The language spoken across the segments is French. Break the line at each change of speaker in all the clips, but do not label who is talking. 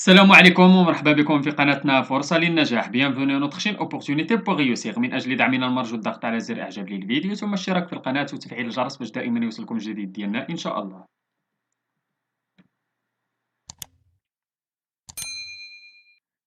السلام عليكم ومرحبا بكم في قناتنا فرصة للنجاح. Bienvenue à notre chaîne Opportunité pour réussir. من أجل دعمنا المرجو الضغط على زر إعجاب للفيديو ثم الاشتراك في القناة وتفعيل الجرس باش دائما يوصلكم الجديد ديالنا إن شاء الله.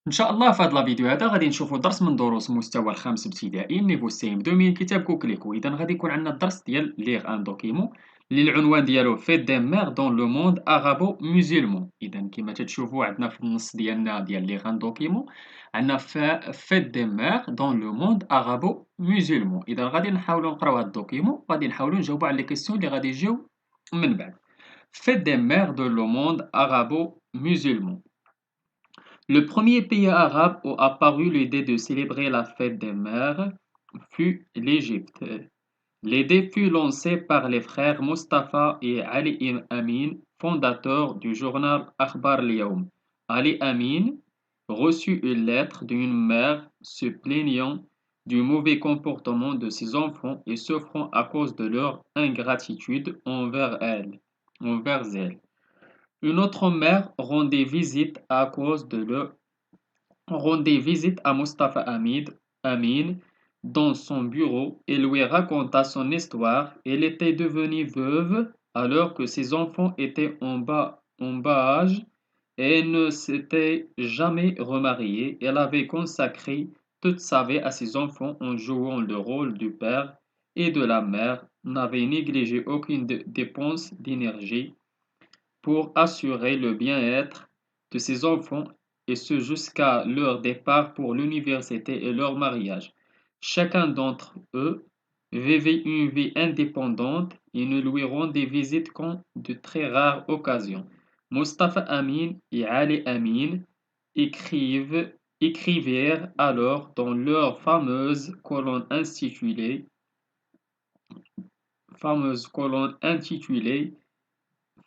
إن شاء الله في هذا الفيديو هذا غادي نشوفوا درس من دروس مستوى الخامس ابتدائي نيفو سي ام 2 من كتاب كوكليكو. إذا غادي يكون عندنا الدرس ديال ليغ ان دوكيمون اللي العنوان ديالو فيت دي مير دون لو موند أرابو مسلمون. إذا كما تتشوفوا عندنا في النص ديالنا ديال ليغ ان دوكيمون عندنا فيت دي مير دون لو موند أرابو مسلمون. إذا غادي نحاولوا نقراو هذا الدوكيمون غادي نحاولوا نجاوبوا على لي كيسيون اللي غادي يجيو من بعد. Fête des mères de le monde arabo-musulman. Le premier pays arabe où apparut l'idée de célébrer la fête des mères fut l'Égypte. L'idée fut lancée par les frères Mustapha et Ali Amin, fondateurs du journal Akhbar al-Yawm. Ali Amin reçut une lettre d'une mère se plaignant du mauvais comportement de ses enfants et souffrant à cause de leur ingratitude envers elle. Une autre mère rendait visite à Mustapha Amin dans son bureau et lui raconta son histoire. Elle était devenue veuve alors que ses enfants étaient en bas âge et ne s'était jamais remariée. Elle avait consacré toute sa vie à ses enfants en jouant le rôle du père et de la mère, n'avait négligé aucune dépense d'énergie pour assurer le bien-être de ses enfants et ce jusqu'à leur départ pour l'université et leur mariage. Chacun d'entre eux vivait une vie indépendante et ne lui rendait visite qu'en de très rares occasions. Mustapha Amin et Ali Amin écrivirent alors dans leur fameuse colonne intitulée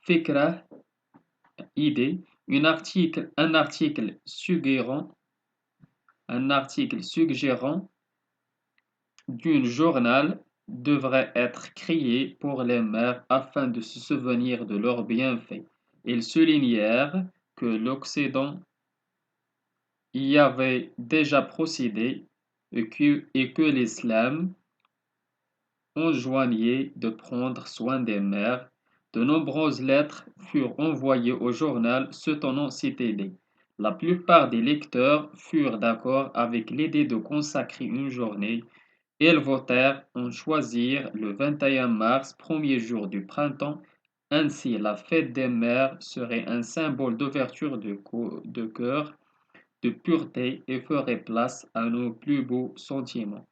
Fikra idée, un article suggérant qu'un journal devrait être créé pour les mères afin de se souvenir de leurs bienfaits. Ils soulignèrent que l'Occident y avait déjà procédé et que l'islam enjoignait de prendre soin des mères. De nombreuses lettres furent envoyées au journal soutenant cette idée. La plupart des lecteurs furent d'accord avec l'idée de consacrer une journée. Ils votèrent en choisir le 21 mars, premier jour du printemps. Ainsi, la fête des mères serait un symbole d'ouverture de cœur, de pureté et ferait place à nos plus beaux sentiments.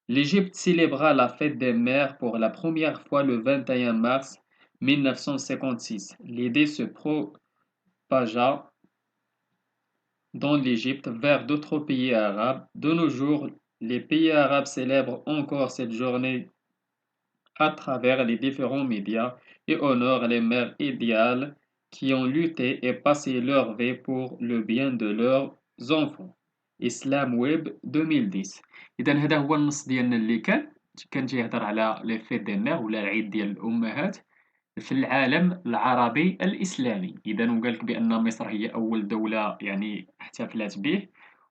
L'Égypte célébra la fête des mères pour la première fois le 21 mars 1956. L'idée se propagea dans l'Égypte vers d'autres pays arabes. De nos jours, les pays arabes célèbrent encore cette journée à travers les différents médias et honorent les mères idéales qui ont lutté et passé leur vie pour le bien de leurs enfants. Islam Web 2010. إذا هذا هو النص ديالنا اللي كان تيهضر على لي فيت دي مير ولا العيد ديال الأمهات في العالم العربي الإسلامي. إذا وقالك بأن مصر هي أول دولة يعني احتفلت به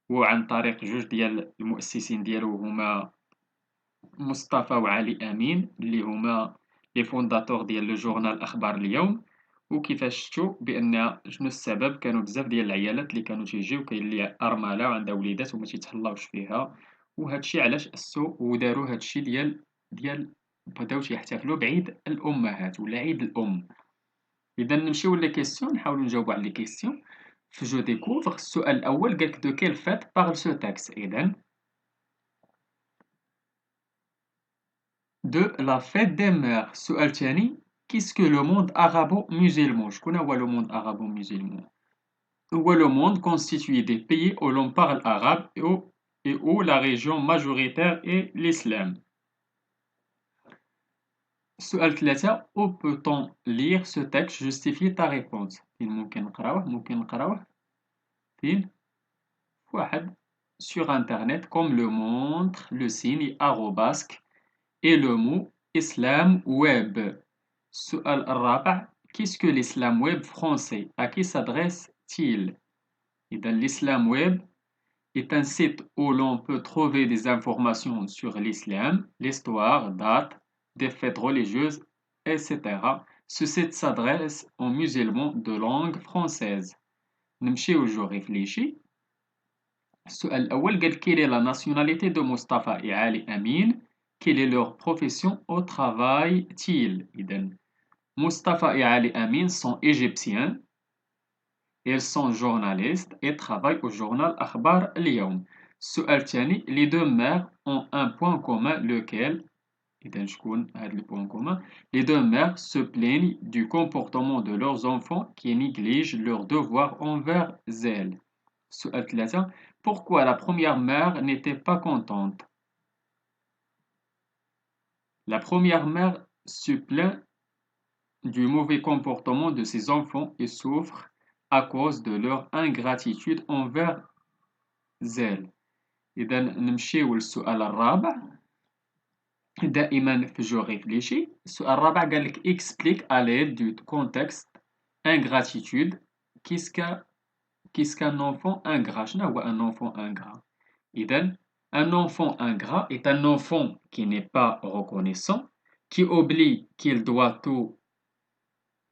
وعن طريق جوج ديال المؤسسين ديالو هما مصطفى وعلي أمين اللي هما لي فونداتور ديال لو جورنال أخبار اليوم. وكيفاش شفتو بأن شنو السبب كانوا بزاف ديال العيالات اللي كانوا تيجيو كاين اللي أرملة وعندها وليدات وما تيتهلاوش فيها وهادشي علاش أسسو ودارو هادشي ديال بداو تيحتفلوا بعيد الأمهات ولا عيد الأم. إذا نمشيو لي كيسيون نحاولو نجاوبو على لي كيسيون. في جو ديكوفر السؤال الأول قالك دو كيل فات بارل سو تاكس. إذا de la fête des mères. السؤال الثاني qu'est-ce que le monde arabo-musulman. شكون هو le monde arabo-musulman؟ هو le monde constitué des pays où l'on parle arabe et où la région majoritaire est l'islam. السؤال الثالث où peut-on lire ce texte? Justifie ta réponse. فين ممكن نقراوه فين واحد sur internet comme le montre le signe arabesque et le mot Islam Web. السؤال الرابع qu'est-ce que l'Islam Web français? À qui s'adresse-t-il? l'Islam Web est un site où l'on peut trouver des informations sur l'islam, l'histoire, dates, des fêtes religieuses, etc. Ce site s'adresse aux musulmans de langue française. نمشيو جو réfléchi. السؤال الأول قال quelle est la nationalité de Mustafa et Ali Amin? Quelle est leur profession au travail-t-il? إذن Mustafa et Ali Amin sont égyptiens. Ils sont journalistes et travaillent au journal أخبار اليوم. السؤال الثاني les deux mères ont un point commun lequel إذا شكون هاد le point commun les deux mères se plaignent du comportement de leurs enfants qui négligent leurs devoirs envers elles. السؤال ثلاثة pourquoi la première mère n'était pas contente? La première mère se plaint du mauvais comportement de ses enfants et souffre à cause de leur ingratitude envers elle. إذا نمشيو للسؤال الرابع. دائما في جو réfléchi. السؤال الرابع قال لك explique à l'aide du contexte ingratitude. Qu'est-ce qu'un enfant ingrat? شنو هو un enfant ingrat? إذا un enfant ingrat est un enfant qui n'est pas reconnaissant, qui oublie qu'il doit tout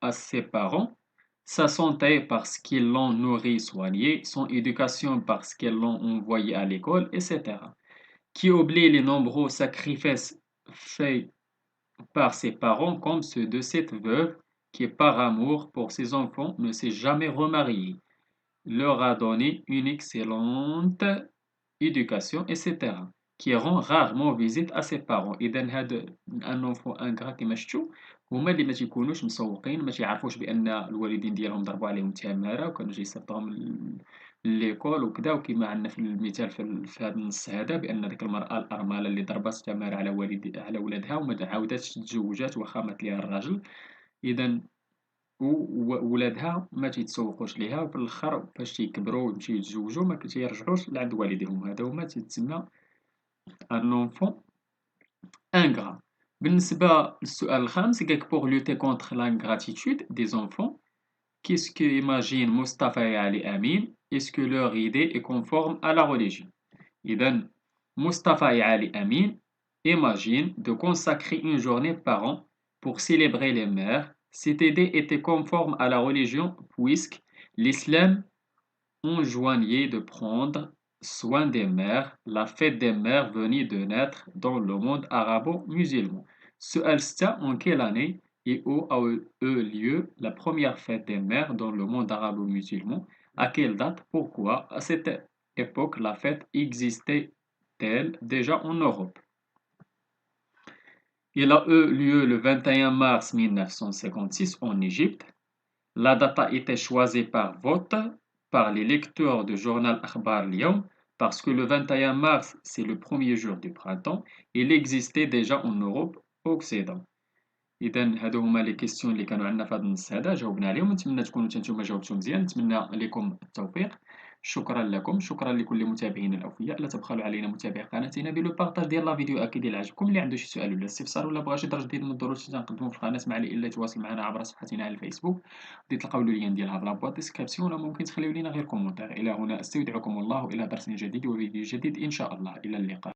à ses parents, sa santé parce qu'ils l'ont nourri, soigné, son éducation parce qu'ils l'ont envoyé à l'école, etc. Qui oublie les nombreux sacrifices faits par ses parents, comme ceux de cette veuve qui, par amour pour ses enfants, ne s'est jamais remariée, leur a donné une excellente éducation, etc. Qui rend rarement visite à ses parents. إذا هذا un enfant ingrat كما شفتوا هما اللي ما تيكونوش مسوقين، ما تيعرفوش بأن الوالدين ديالهم ضربوا عليهم التمارة وكانوا تيصيفطوهم ليكول وكذا، وكما عندنا في المثال في هذا النص هذا بأن ديك المرأة الأرملة اللي ضربات التمارة على ولادها وما عاوداتش تزوجات واخا مات ليها الراجل. إذا وولادها ما تيتسوقوش ليها، وفي الاخر فاش تيكبروا ويمشيو يتزوجوا ما تيرجعوش لعند والديهم. هذا هما تيتسمى ان enfant ingrat. بالنسبة للسؤال الخامس قالك pour lutter contre l'ingratitude des enfants, qu'est-ce que imagine Mustafa et Ali Amin? Est-ce que leur idée est conforme à la religion? إذا Mustafa et Ali Amin imaginent de consacrer une journée par an pour célébrer les mères. Cette idée était conforme à la religion puisque l'islam enjoignait de prendre soin des mères. La fête des mères venait de naître dans le monde arabo-musulman. سؤال ستة en quelle année et où a eu lieu la première fête des mères dans le monde arabo-musulman? À quelle date? Pourquoi? À cette époque, la fête existait-elle déjà en Europe? Il a eu lieu le 21 mars 1956 en Égypte. La date a été choisie par vote par les lecteurs du journal أخبار اليوم parce que le 21 mars, c'est le premier jour du printemps. Il existait déjà en Europe occidentale. إذا هادو هما لي كيسيون اللي كانوا عندنا في هذا النص هذا، جاوبنا عليهم. نتمنى تكونوا نتوما جاوبتوا مزيان. نتمنى لكم التوفيق. شكرا لكم، شكرا لكل متابعينا الأوفياء. لا تبخلوا علينا متابعة قناتنا بلو بارطاج ديال لا فيديو أكيد إلا عجبكم. اللي عنده شي سؤال ولا استفسار ولا بغى شي درجة جديد من الدروس اللي تنقدمو في القناة، ما عليه إلا يتواصل معنا عبر صفحتنا على الفيسبوك، غادي تلقاو اللين ديالها في لابواط ديسكريبسيون، ولا ممكن تخليو لينا غير كومونتير. إلى هنا أستودعكم الله إلى درس جديد وفيديو جديد إن شاء الله. إلى اللقاء.